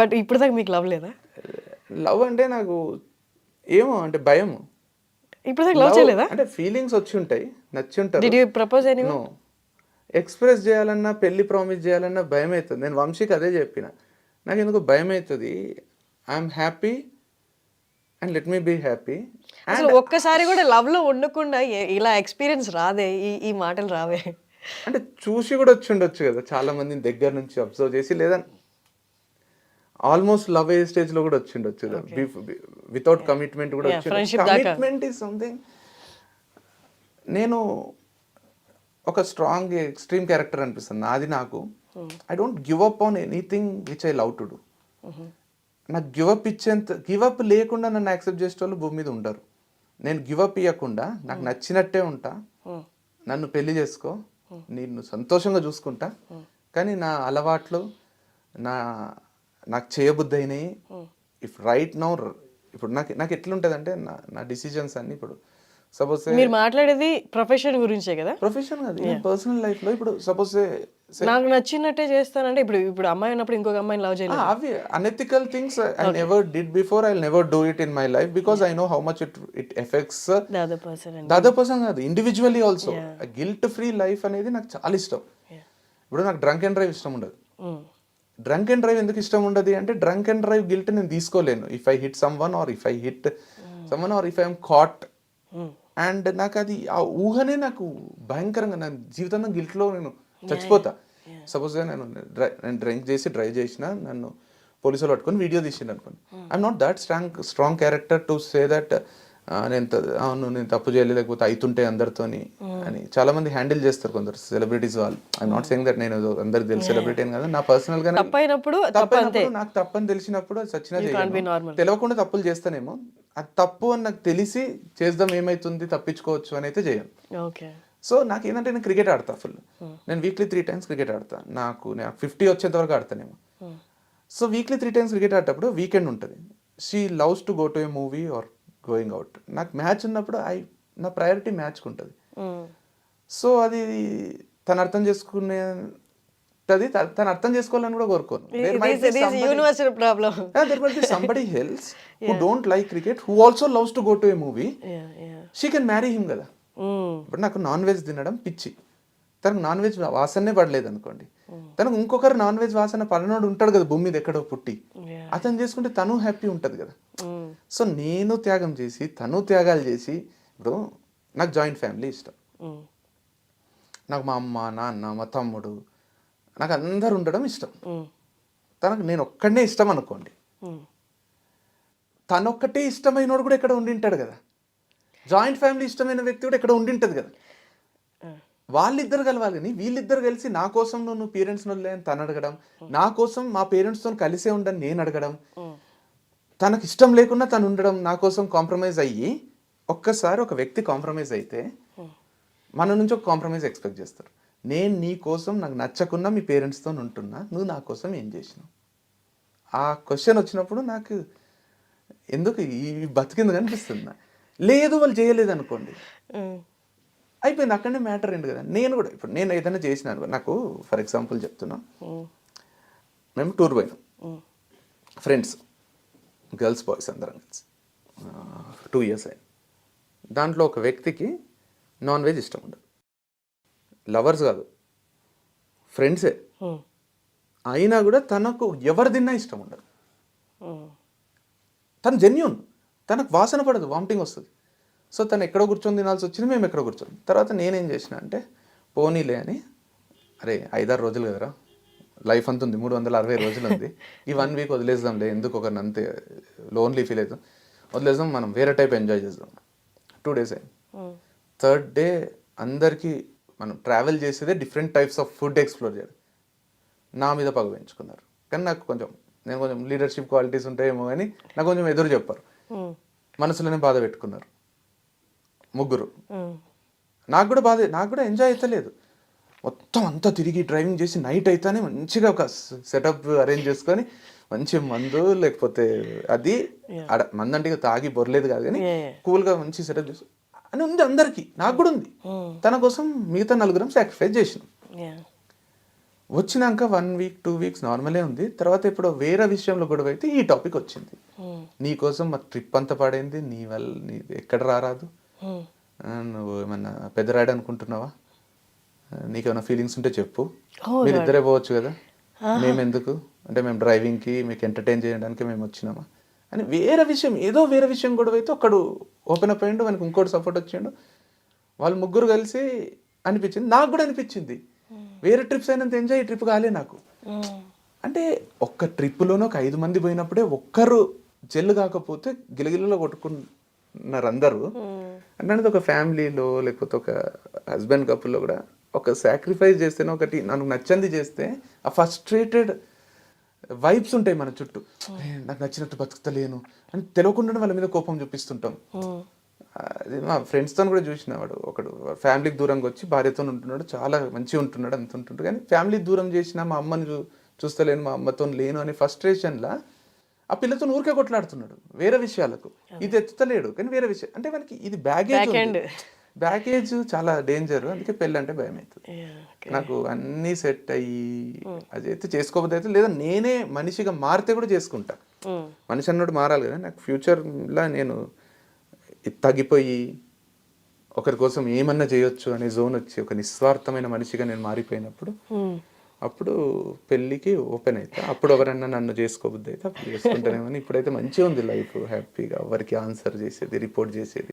But ఇప్పుడు దాకా మీకు లవ్ లేదా? లవ్ అంటే నాకు ఏమో అంటే భయము. ఇప్పుడు దాకా లవ్ చేయలేదా? అంటే ఫీలింగ్స్ వచ్చి ఉంటాయి, నచ్చి ఉంటారు. Did you propose anyone? No. Express చేయాలన్నా, పెళ్లి ప్రామిస్ చేయాలన్నా భయం అవుతుంది. నేను వంశీకి అదే చెప్పిన, నాకు ఎందుకు భయం అవుతుంది. I'm happy and let me be happy. అసలు ఒక్కసారి కూడా లవ్ లో ఉండకుండా ఇలా ఎక్స్పీరియన్స్ రాదే, ఈ మాటలు రావే? అంటే చూసి కూడా వచ్చి ఉండొచ్చు కదా, చాలా మందిని దగ్గర నుంచి అబ్జర్వ్ చేసి, లేదా ఆల్మోస్ట్ లవ్ అయ్యే స్టేజ్ లో కూడా వచ్చి ఉండొచ్చు కదా, వితౌట్ కమిట్మెంట్ కూడా వచ్చి. Commitment is something. నేను ఒక స్ట్రాంగ్ ఎక్స్ట్రీమ్ క్యారెక్టర్ అనిపిస్తుంది నాది. నాకు I don't give up on anything which I love to do. నాకు గివప్ ఇచ్చేంత, గివప్ లేకుండా నన్ను యాక్సెప్ట్ చేసే వాళ్ళు భూమి మీద ఉండరు. నేను గివప్ ఇవ్వకుండా నాకు నచ్చినట్టే ఉంటా, నన్ను పెళ్లి చేసుకో, నేను సంతోషంగా చూసుకుంటా, కానీ నా అలవాట్లు నాకు చేయబుద్ధి అయినాయి. ఇఫ్ రైట్ నౌ ఇప్పుడు నాకు ఎట్లుంటుంది అంటే నా డిసిజన్స్ అన్ని, ఇప్పుడు సపోజ్ మీరు మాట్లాడేది ప్రొఫెషన్ గురించే కదా? ప్రొఫెషన్ కాదు, పర్సనల్ లైఫ్ లో. ఇప్పుడు సపోజ్ నాకు నచ్చినట్టే చేస్తానంటే, ఇప్పుడు అమ్మాయి ఉన్నప్పుడు ఇంకొక అమ్మాయిని లవ్ చేయలేదు. అవి unethical things I never did before. I'll never do it in my life because I know how much it affects the other person కాదు, individually also. Guilt free life అనేది నాకు చాలా ఇష్టం. ఇప్పుడు నాకు డ్రంక్ అండ్ డ్రైవ్ ఇష్టం ఉండదు. Drunk and drive ఎందుకు ఇష్టం ఉండదు అంటే, డ్రంక్ అండ్ డ్రైవ్ గిల్ట్ నేను తీసుకోలేను. If I hit someone or if I hit someone or if I'm caught. And నాకు అది ఆ ఊహనే నాకు భయంకరంగా, నా జీవితంలో గిల్ట్లో నేను చచ్చిపోతా. సపోజ్ నేను డ్రింక్ చేసి డ్రైవ్ చేసిన, నన్ను పోలీసులు పట్టుకొని వీడియో తీసిండు అనుకోండి, I'm not that strong character to say that నేను తప్పు చేయలేదు, లేకపోతే అవుతుంటే అందరితోని అని. చాలా మంది హ్యాండిల్ చేస్తారు కొందరు సెలబ్రిటీస్ వాళ్ళు. ఐఎమ్ నాట్ సేయింగ్ దట్ నేను అందరికి తెలిసి సెలబ్రిటీ అని కదా. నా పర్సనల్ గా తప్పైనప్పుడు నాకు తప్పని తెలిసినప్పుడు సచ్చినా చేయను. తెలియకుండా తప్పులు చేస్తానేమో, అది తప్పు అని నాకు తెలిసి చేద్దాం, ఏమైతుంది తప్పించుకోవచ్చు అని అయితే చేయను. సో నాకు ఏంటంటే, నేను క్రికెట్ ఆడతా ఫుల్. నేను వీక్లీ 3 times క్రికెట్ ఆడతా. నాకు 50 వచ్చేంత వరకు ఆడతానేమో. సో వీక్లీ 3 times క్రికెట్ ఆడేటప్పుడు వీకెండ్ ఉంటుంది. She loves to go to a movie or going out. నాకు మ్యాచ్ ఉన్నప్పుడు నా ప్రయారిటీ మ్యాచ్కి ఉంటుంది. సో అది తను అర్థం చేసుకునేది, తను అర్థం చేసుకోవాలని కూడా కోరుకోను. Somebody else who don't like cricket, who also loves to go to a movie, she can marry him కదా. ఇప్పుడు నాకు నాన్ వెజ్ తినడం పిచ్చి, తనకు నాన్ వెజ్ వాసనే పడలేదు అనుకోండి, తనకు ఇంకొకరు నాన్ వెజ్ వాసన పడనోడు ఉంటాడు కదా భూమి మీద ఎక్కడో పుట్టి, అతను చేసుకుంటే తను హ్యాపీ ఉంటుంది కదా. సో నేను త్యాగం చేసి, తను త్యాగాలు చేసి, ఇప్పుడు నాకు జాయింట్ ఫ్యామిలీ ఇష్టం. నాకు మా అమ్మ, నాన్న, మా తమ్ముడు, నాకు అందరు ఉండడం ఇష్టం. తనకు నేను ఒక్కడనే ఇష్టం అనుకోండి, తనొక్కటే ఇష్టమైనోడు కూడా ఎక్కడ ఉండింటాడు కదా. జాయింట్ ఫ్యామిలీ ఇష్టమైన వ్యక్తి కూడా ఎక్కడ ఉండింటది కదా. వాళ్ళిద్దరు కలవాలి, కానీ వీళ్ళిద్దరు కలిసి నా కోసం నువ్వు పేరెంట్స్ వదిలేని తను అడగడం, నా కోసం మా పేరెంట్స్తో కలిసే ఉండని నేను అడగడం, తనకు ఇష్టం లేకుండా తను ఉండడం, నా కోసం కాంప్రమైజ్ అయ్యి, ఒక్కసారి ఒక వ్యక్తి కాంప్రమైజ్ అయితే మన నుంచి ఒక కాంప్రమైజ్ ఎక్స్పెక్ట్ చేస్తారు. నేను నీ కోసం, నాకు నచ్చకున్నా మీ పేరెంట్స్తో ఉంటున్నా, నువ్వు నా కోసం ఏం చేసినావు? ఆ క్వశ్చన్ వచ్చినప్పుడు నాకు ఎందుకు ఈ బతికింది అనిపిస్తుంది. లేదు వాళ్ళు చేయలేదు అనుకోండి, అయిపోయింది, అక్కడనే మ్యాటర్ ఏంటి కదా. నేను కూడా ఇప్పుడు నేను ఏదైనా చేసిన అనుకో, నాకు ఫర్ ఎగ్జాంపుల్ చెప్తున్నా, మేము టూర్ పోయినాం ఫ్రెండ్స్, గర్ల్స్ బాయ్స్ అందరం కలిసి 2 years అయింది. దాంట్లో ఒక వ్యక్తికి నాన్ వెజ్ ఇష్టం ఉండదు. లవర్స్ కాదు, ఫ్రెండ్సే, అయినా కూడా తనకు ఎవరు తిన్నా ఇష్టం ఉండదు. తను జెన్యూన్, తనకు వాసన పడదు, వామిటింగ్ వస్తుంది. సో తను ఎక్కడో కూర్చొని తినాల్సి వచ్చింది, మేము ఎక్కడో కూర్చొని. తర్వాత నేనేం చేసిన అంటే, పోనీలే అని, అరే 5-6 రోజులు కదరా, లైఫ్ అంత ఉంది, 360 రోజులు ఉంది, ఈ 1 week వదిలేద్దాంలే, ఎందుకు ఒకరిని అంతే లోన్లీ ఫీల్ అవుతాం, వదిలేద్దాం, మనం వేరే టైప్ ఎంజాయ్ చేద్దాం. 2 days అయింది. 3rd day అందరికీ మనం ట్రావెల్ చేసేదే different types of food explore చేయాలి. నా మీద పగ పెంచుకున్నారు, కానీ నాకు నేను కొంచెం లీడర్షిప్ క్వాలిటీస్ ఉంటాయేమో కానీ నాకు కొంచెం ఎదురు చెప్పారు. మనసులోనే బాధ పెట్టుకున్నారు 3. నాకు కూడా ఎంజాయ్ అవుతలేదు. మొత్తం అంతా తిరిగి డ్రైవింగ్ చేసి నైట్ అయితేనే మంచిగా ఒక సెటప్ అరేంజ్ చేసుకొని, మంచి మందు లేకపోతే అది మందు అంటే తాగి బొరలేదు కాదు కానీ కూల్గా మంచి సెటప్ చేసి అని ఉంది అందరికీ, నాకు కూడా ఉంది. తన కోసం మిగతా 4 సాక్రిఫైస్ చేసినాం. వచ్చినాక 1 వీక్ 2 వీక్స్ నార్మలే ఉంది. తర్వాత ఇప్పుడు వేరే విషయంలో గొడవ అయితే ఈ టాపిక్ వచ్చింది. నీ కోసం మా ట్రిప్ అంతా పాడైంది, నీ వల్ల నీ ఎక్కడ రారాదు, నువ్వు ఏమన్నా పెద్దరాడు అనుకుంటున్నావా, నీకేమైనా ఫీలింగ్స్ ఉంటే చెప్పు, మీరు ఇద్దరే పోవచ్చు కదా, మేము ఎందుకు అంటే మేము డ్రైవింగ్కి మీకు ఎంటర్టైన్ చేయడానికి మేము వచ్చినామా అని వేరే విషయం, ఏదో వేరే విషయం గొడవ అయితే ఒక్కడు ఓపెన్ అప్ అయ్యిండు, మనకి ఇంకోటి సపోర్ట్ వచ్చిండు. వాళ్ళు ముగ్గురు కలిసి అనిపించింది, నాకు కూడా అనిపించింది వేరే ట్రిప్స్ అయినంత ఎంజాయ్ ఈ ట్రిప్ కాలే నాకు. అంటే ఒక్క ట్రిప్లోనే ఒక 5 మంది పోయినప్పుడే ఒక్కరు జెల్లు కాకపోతే గిలగిలలో కొట్టుకున్నారు అందరూ. అంటే ఒక ఫ్యామిలీలో లేకపోతే ఒక హస్బెండ్ కపుల్లో కూడా ఒక సాక్రిఫైస్ చేస్తేనే, ఒకటి నాకు నచ్చంది చేస్తే ఆ ఫస్ట్రేటెడ్ వైబ్స్ ఉంటాయి మన చుట్టూ. నాకు నచ్చినట్టు బతుకుతలేను అని తెలియకుండా వాళ్ళ మీద కోపం చూపిస్తుంటాం. అది మా ఫ్రెండ్స్తో కూడా చూసిన, ఒకడు ఫ్యామిలీకి దూరంగా వచ్చి భార్యతో ఉంటున్నాడు, చాలా మంచిగా ఉంటున్నాడు, అంత ఉంటుంటాడు, కానీ ఫ్యామిలీ దూరం చేసిన మా అమ్మని చూస్తలేను, మా అమ్మతో లేను అని ఫస్ట్రేషన్లా ఆ పిల్లతో ఊరికే కొట్లాడుతున్నాడు వేరే విషయాలకు. ఇది ఎత్తుతలేడు కానీ వేరే విషయం, అంటే మనకి ఇది బ్యాగేజ్ చాలా డేంజర్. అందుకే పెళ్ళి అంటే భయం అవుతుంది నాకు. అన్నీ సెట్ అయ్యి అది అయితే చేసుకోబోద్దు అయితే, లేదా నేనే మనిషిగా మారితే కూడా చేసుకుంటా. మనిషి అన్నట్టు మారాలి కదా. నాకు ఫ్యూచర్లో నేను తగ్గిపోయి ఒకరి కోసం ఏమన్నా చేయొచ్చు అనే జోన్ వచ్చి ఒక నిస్వార్థమైన మనిషిగా నేను మారిపోయినప్పుడు అప్పుడు పెళ్ళికి ఓపెన్ అవుతా. అప్పుడు ఎవరన్నా నన్ను చేసుకోబుద్ది అయితే అప్పుడు చేసుకుంటానేమని. ఇప్పుడైతే మంచిగా ఉంది లైఫ్, హ్యాపీగా ఎవరికి ఆన్సర్ చేసేది, రిపోర్ట్ చేసేది,